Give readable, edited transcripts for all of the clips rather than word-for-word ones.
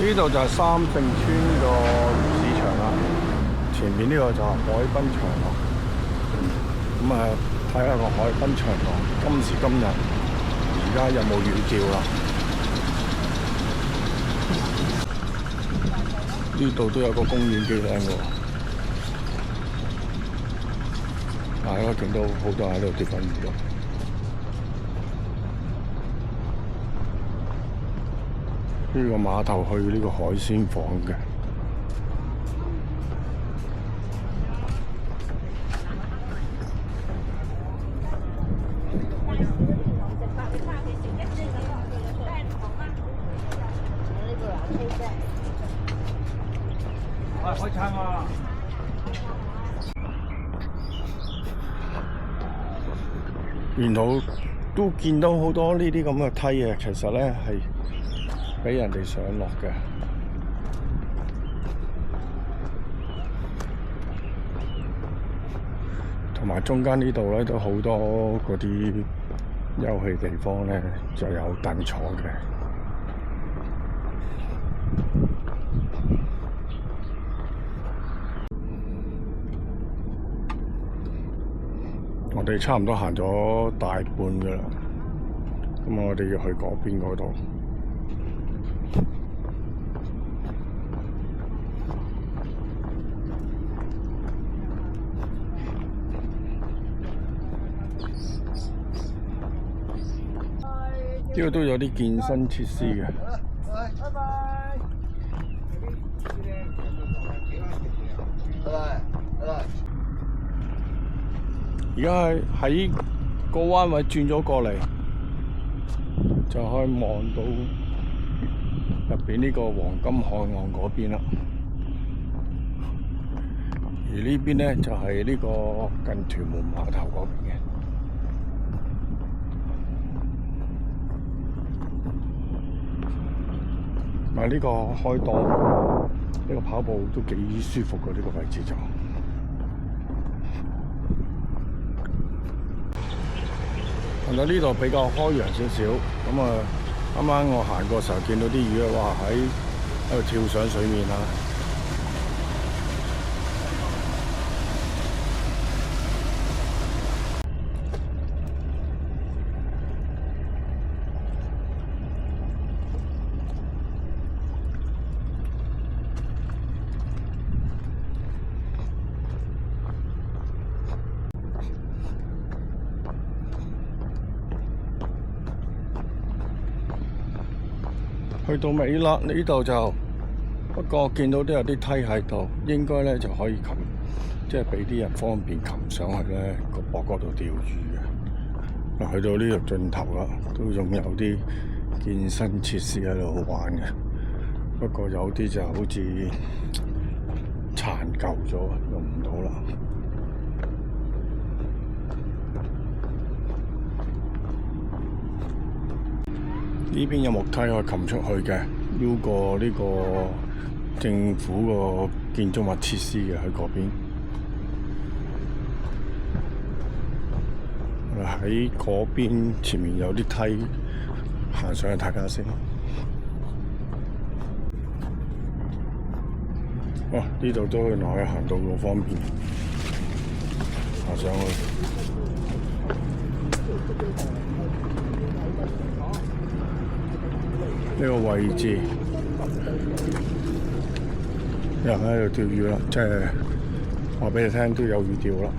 呢度就係三聖村個魚市場啦，前面呢個就係海濱長廊。咁啊，睇下個海濱長廊今時今日而家有冇雨釣啦？呢度都有個公園幾靚喎，大家見到好多人喺度釣緊魚咯。呢個碼頭去呢個海鮮舫嘅。開餐啊！沿途都見到好多呢啲咁嘅梯啊，其實咧係俾人哋上落嘅。同埋中間呢度咧都好多嗰啲休憩地方咧，就有凳坐嘅。我哋差唔多行咗大半㗎啦，咁我哋要去嗰邊嗰度。呢度都有啲健身設施嘅。拜拜。而家係喺個彎位轉咗過嚟，就可以望到入邊呢個黃金海岸嗰邊啦。而呢邊咧就係呢個近屯門碼頭嗰邊嘅。嗱，呢個開檔，呢個跑步都幾舒服嘅，呢個位置就。係啦，呢度比較開揚少少，咁啊，啱啱我行過時候見到啲魚啊，哇喺度跳上水面啊！去到尾啦，呢度就不過見到都有啲梯喺度，應該咧就可以擒，即係俾啲人方便擒上去咧個膊嗰度釣魚嘅。去到呢度盡頭啦，都仲有啲健身設施喺度玩嘅，不過有啲就好似殘舊咗，用唔到啦。呢邊有木梯可以擒出去嘅，繞過呢個政府個建築物設施嘅喺嗰邊。喺嗰邊前面有啲梯行上去睇下先。哇！呢度都原來可以行到好方便，行上去。呢個位置有人喺度釣魚啦，即係話俾你聽都有魚釣啦。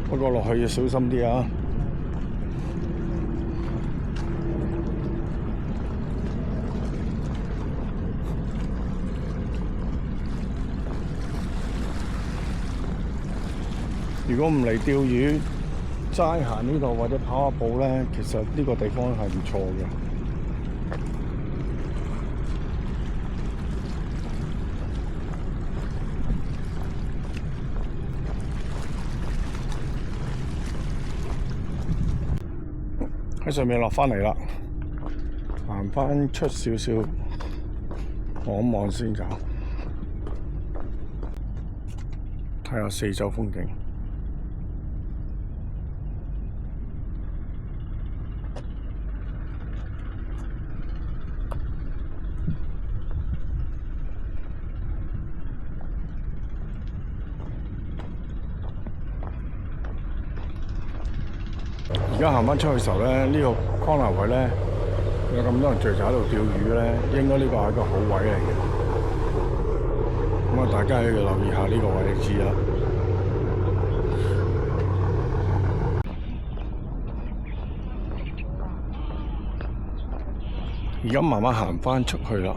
不過落去要小心啲啊！如果唔嚟釣魚，齋行呢度或者跑下步咧，其實呢個地方係唔錯嘅。喺上面落返嚟啦，行返出少少，望一望先就睇下四周風景。家行翻出去嘅時候咧，呢、個康納位咧有咁多人聚集喺度釣魚咧，應該呢個係一個好位嚟嘅。咁啊，大家要留意下呢個位置啦。而家慢慢行翻出去啦。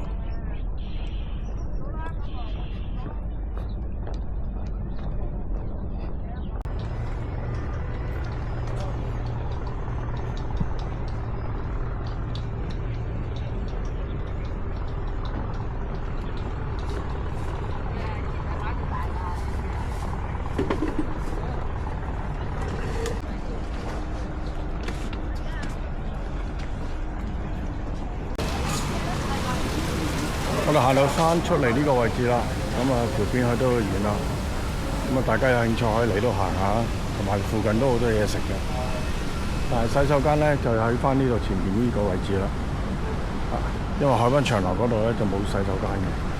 我哋行到山出嚟呢個位置啦，咁啊條片去都遠啦，咁啊大家有興趣可以嚟到行下，同埋附近都好多嘢食嘅。但係洗手間咧就喺翻呢度前面呢個位置啦，因為海濱長廊嗰度咧就冇洗手間嘅。